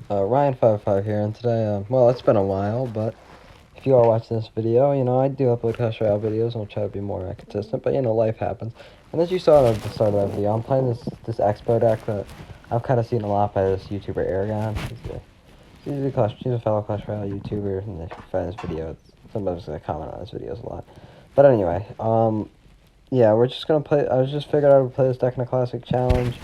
Ryan55 here, and today, well, it's been a while, but if you are watching this video, I do upload Clash Royale videos, and I'll try to be more consistent, but, life happens. And as you saw at the start of that video, I'm playing this X-bow deck that I've kind of seen a lot by this YouTuber, Eargon. He's a fellow Clash Royale YouTuber, and if you find this video, somebody's going to comment on his videos a lot. But anyway, yeah, we're just going to play. I was just figured I would play this deck in a classic challenge.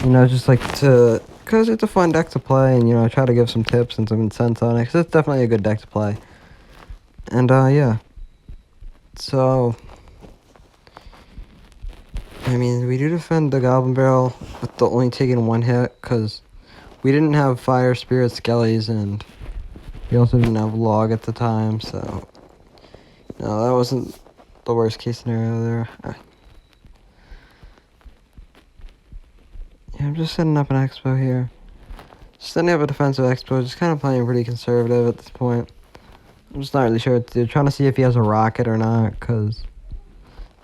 Just like because it's a fun deck to play, and, try to give some tips and some sense on it, because it's definitely a good deck to play. And, yeah. So, I mean, we do defend the Goblin Barrel with the only taking one hit, because we didn't have Fire Spirit Skellies, and we also didn't have Log at the time, so, no, that wasn't the worst case scenario there. Yeah, I'm just setting up an X-bow here. Just setting up a defensive X-bow, just kind of playing pretty conservative at this point. I'm just not really sure what to do. Trying to see if he has a rocket or not,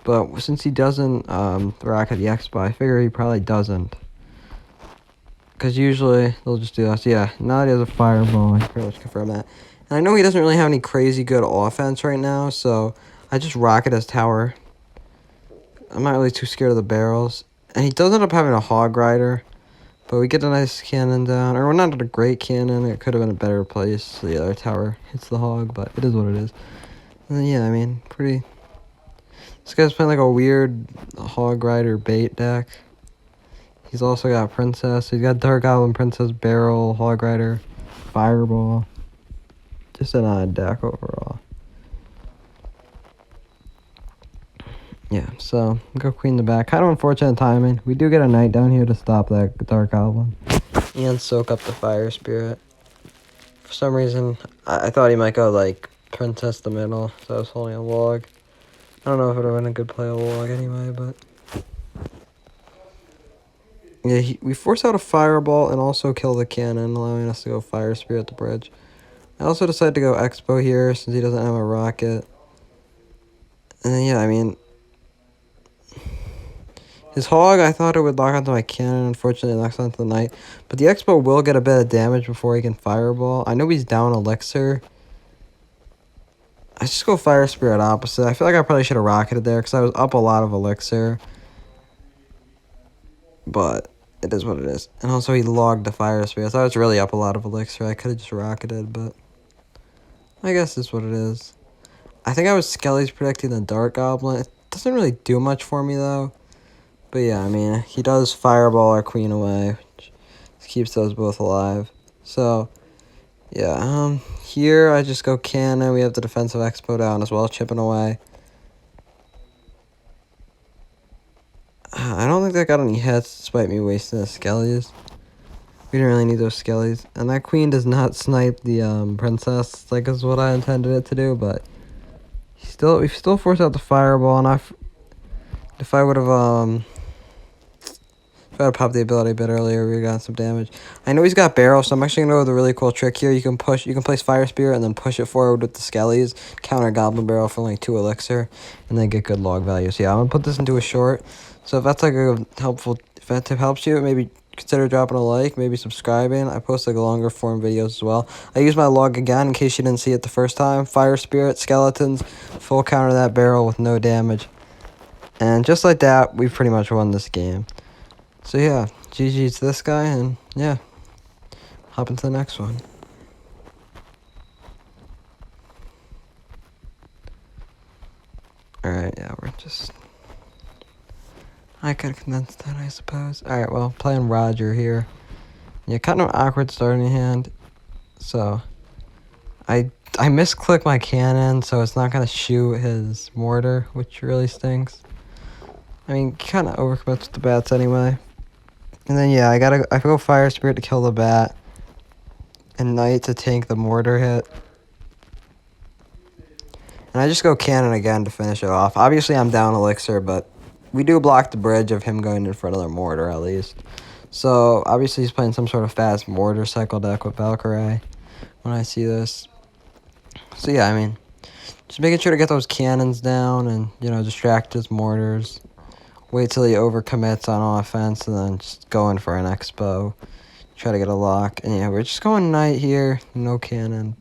but since he doesn't rocket the X-bow, I figure he probably doesn't. Because usually they'll just do that. So yeah, now that he has a fireball, I can pretty much confirm that. And I know he doesn't really have any crazy good offense right now, so I just rocket his tower. I'm not really too scared of the barrels. And he does end up having a hog rider, but we get a nice cannon down. Or, well, not a great cannon. It could have been a better place. So the other tower hits the hog, but it is what it is. And then, yeah, I mean, pretty... This guy's playing like a weird hog rider bait deck. He's also got Princess. He's got Dark Goblin, Princess, Barrel, Hog Rider, Fireball. Just an odd deck overall. Yeah, so go Queen the back. Kind of unfortunate timing. We do get a Knight down here to stop that Dark Goblin. And soak up the Fire Spirit. For some reason, I thought he might go like Princess the middle, so I was holding a Log. I don't know if it would have been a good play a Log anyway, but... Yeah, we force out a Fireball and also kill the cannon, allowing us to go Fire Spirit at the bridge. I also decided to go X-bow here since he doesn't have a rocket. And then, yeah, I mean... His hog, I thought it would lock onto my cannon. Unfortunately, it knocks onto the knight. But the X-bow will get a bit of damage before he can fireball. I know he's down elixir. I just go Fire Spirit opposite. I feel like I probably should have rocketed there because I was up a lot of elixir. But it is what it is. And also he logged the Fire Spirit. I thought it was really up a lot of elixir. I could have just rocketed, but I guess it's what it is. I think I was Skelly's predicting the Dark Goblin. It doesn't really do much for me, though. But yeah, I mean, he does Fireball our Queen away, which keeps those both alive. So, yeah, here I just go Cannon. We have the defensive X-bow down as well, chipping away. I don't think that got any hits, despite me wasting the Skellies. We didn't really need those Skellies. And that Queen does not snipe the Princess, like is what I intended it to do, but we still forced out the Fireball, and if I would have popped the ability a bit earlier, we got some damage. I know he's got barrel, so I'm actually gonna go with a really cool trick here. You can place Fire Spirit and then push it forward with the Skellies, counter Goblin Barrel for only 2 elixir, and then get good log values. So yeah, I'm gonna put this into a short. So if that's like a if that tip helps you, maybe consider dropping a like, maybe subscribing. I post like longer form videos as well. I use my log again in case you didn't see it the first time. Fire Spirit, Skeletons, full counter that barrel with no damage. And just like that, we've pretty much won this game. So yeah, GG's to this guy, and yeah, hop into the next one. Alright, yeah, I could have condensed that, I suppose. Alright, well, playing Roger here. Yeah, kind of awkward starting hand. So, I misclick my cannon, so it's not going to shoot his mortar, which really stinks. I mean, kind of overcommits with the bats anyway. And then, yeah, I go Fire Spirit to kill the bat. And Knight to tank the mortar hit. And I just go Cannon again to finish it off. Obviously, I'm down elixir, but we do block the bridge of him going in for another mortar, at least. So, obviously, he's playing some sort of fast mortar cycle deck with Valkyrie when I see this. So, yeah, I mean, just making sure to get those cannons down and, distract his mortars. Wait till he overcommits on offense and then just going for an X-bow. try to get a lock. And yeah, we're just going knight here. No cannon.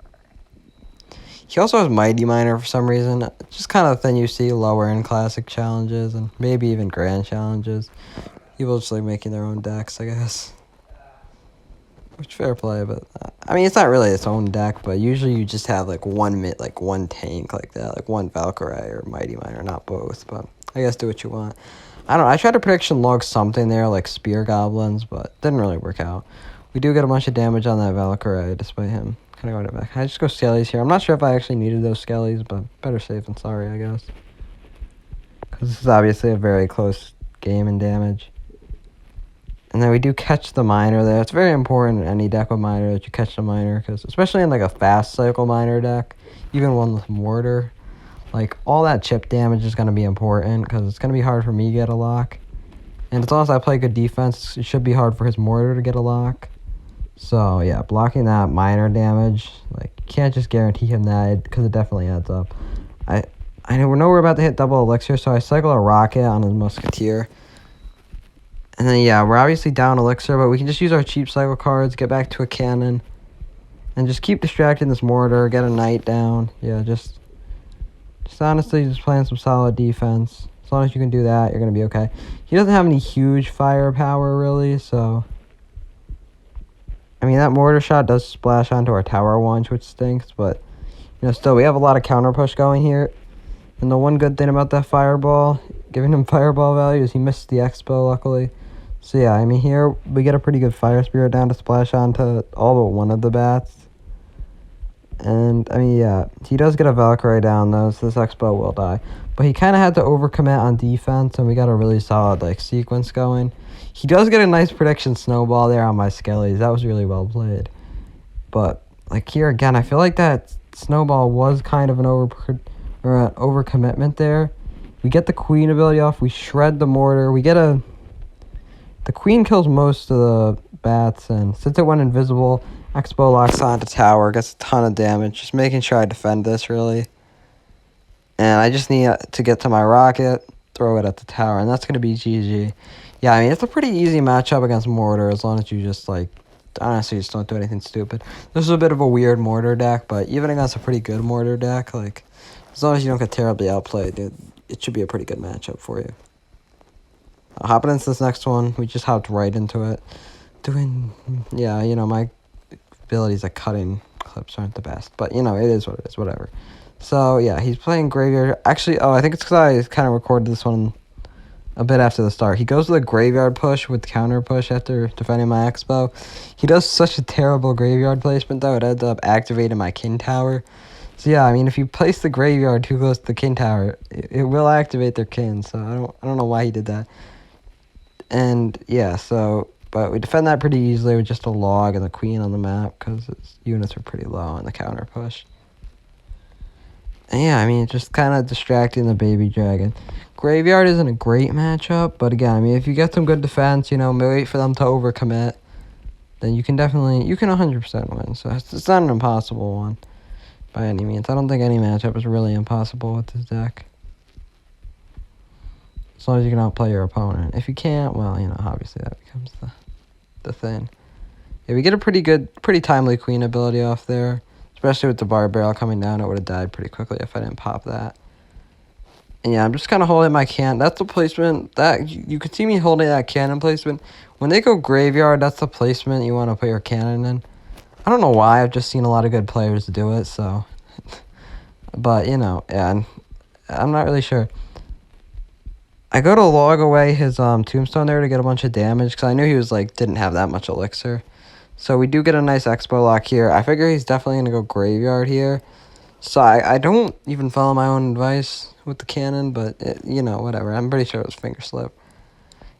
He also has Mighty Miner for some reason. Just kind of thing you see lower in classic challenges and maybe even grand challenges. People just like making their own decks, I guess. Which fair play, but I mean it's not really its own deck, but usually you just have like one tank like that, like one Valkyrie or Mighty Miner, not both. But I guess do what you want. I don't know. I tried to prediction log something there like Spear Goblins, but didn't really work out. We do get a bunch of damage on that Valkyrie despite him. Kind of going back. I just go Skellies here. I'm not sure if I actually needed those Skellies, but better safe than sorry, I guess. Because this is obviously a very close game in damage. And then we do catch the miner there. It's very important in any deck with miner that you catch the miner, because especially in like a fast cycle miner deck, even one with mortar, like all that chip damage is going to be important because it's going to be hard for me to get a lock. And as long as I play good defense, it should be hard for his mortar to get a lock. So yeah, blocking that miner damage, like you can't just guarantee him that because it definitely adds up. I know we're about to hit double elixir, so I cycle a rocket on his musketeer. And then, yeah, we're obviously down elixir, but we can just use our cheap cycle cards, get back to a cannon, and just keep distracting this mortar, get a knight down. Yeah, just honestly just playing some solid defense. As long as you can do that, you're going to be okay. He doesn't have any huge firepower, really, so... I mean, that mortar shot does splash onto our tower once, which stinks, but, you know, still, we have a lot of counter push going here. And the one good thing about that fireball, giving him fireball value, is he missed the X-bow, luckily. So yeah, I mean, here we get a pretty good fire spirit down to splash onto all but one of the bats. And, I mean, yeah, he does get a Valkyrie down, though, so this X-bow will die. But he kind of had to overcommit on defense, and we got a really solid, like, sequence going. He does get a nice prediction snowball there on my Skellies. That was really well played. But, like, here again, I feel like that snowball was kind of an overcommitment there. We get the queen ability off. We shred the mortar. We get a... The queen kills most of the bats, and since it went invisible, X-bow locks onto tower, gets a ton of damage. Just making sure I defend this, really. And I just need to get to my rocket, throw it at the tower, and that's going to be GG. Yeah, I mean, it's a pretty easy matchup against mortar, as long as you just, like, honestly, just don't do anything stupid. This is a bit of a weird mortar deck, but even against a pretty good mortar deck, like, as long as you don't get terribly outplayed, dude, it should be a pretty good matchup for you. Hopping into this next one, we just hopped right into it. Yeah, you know, my abilities at cutting clips aren't the best, but, you know, it is what it is, whatever. So, yeah, he's playing Graveyard. Actually, I think it's because I kind of recorded this one a bit after the start. He goes with a Graveyard push with counter push after defending my X-bow. He does such a terrible Graveyard placement, though. It ends up activating my King Tower. So, yeah, I mean, if you place the Graveyard too close to the King Tower, it will activate their King, so I don't know why he did that. And, yeah, so, but we defend that pretty easily with just a log and the queen on the map because its units are pretty low on the counter push. And, yeah, I mean, just kind of distracting the baby dragon. Graveyard isn't a great matchup, but again, I mean, if you get some good defense, you know, wait for them to overcommit, then you can 100% win. So it's not an impossible one by any means. I don't think any matchup is really impossible with this deck. As long as you can outplay your opponent. If you can't, well, you know, obviously that becomes the thing. Yeah, we get a pretty timely queen ability off there. Especially with the bar barrel coming down, it would have died pretty quickly if I didn't pop that. And yeah, I'm just kind of holding my cannon. That's the placement. You could see me holding that cannon placement. When they go graveyard, that's the placement you want to put your cannon in. I don't know why. I've just seen a lot of good players do it, so. But, you know, yeah, I'm not really sure. I go to log away his tombstone there to get a bunch of damage because I knew he was like didn't have that much elixir. So we do get a nice X-bow lock here. I figure he's definitely going to go graveyard here. So I don't even follow my own advice with the cannon, but, you know, whatever. I'm pretty sure it was finger slip.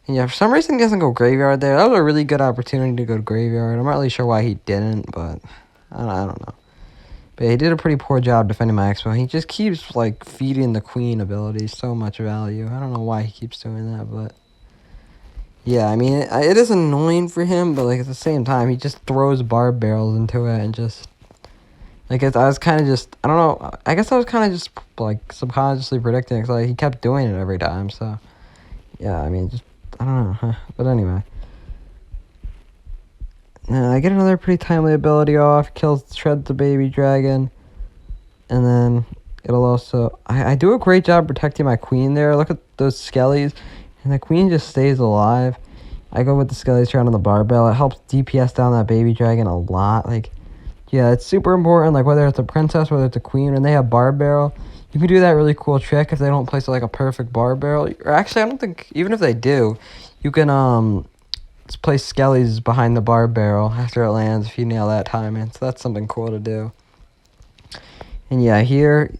And yeah, for some reason he doesn't go graveyard there. That was a really good opportunity to go to graveyard. I'm not really sure why he didn't, but I don't know. But he did a pretty poor job defending my X-bow. He just keeps, like, feeding the queen ability so much value. I don't know why he keeps doing that, but... Yeah, I mean, it is annoying for him, but, like, at the same time, he just throws barb barrels into it and just... Like, I was kind of just... I don't know. I guess I was kind of just, like, subconsciously predicting it because, like, he kept doing it every time, so... Yeah, I mean, just... I don't know, huh? But anyway... And I get another pretty timely ability off. Shreds the baby dragon. And then it'll also... I do a great job protecting my queen there. Look at those skellies. And the queen just stays alive. I go with the skellies turn on the barbell. It helps DPS down that baby dragon a lot. Like, yeah, it's super important. Like, whether it's a princess, whether it's a queen, and they have bar barrel, you can do that really cool trick if they don't place like a perfect bar barrel. Or actually, I don't think... Even if they do, you can place skellies behind the bar barrel after it lands if you nail that timing. So that's something cool to do. And yeah, here,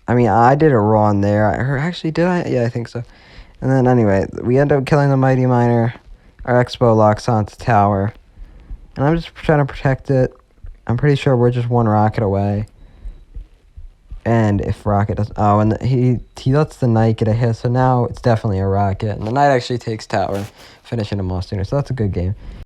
I mean, I did it wrong there. Actually, did I? Yeah, I think so. And then anyway, we end up killing the Mighty Miner. Our X-bow locks onto tower. And I'm just trying to protect it. I'm pretty sure we're just one rocket away. And if rocket doesn't... Oh, and he lets the knight get a hit. So now it's definitely a rocket. And the knight actually takes tower, finishing him off sooner. So that's a good game.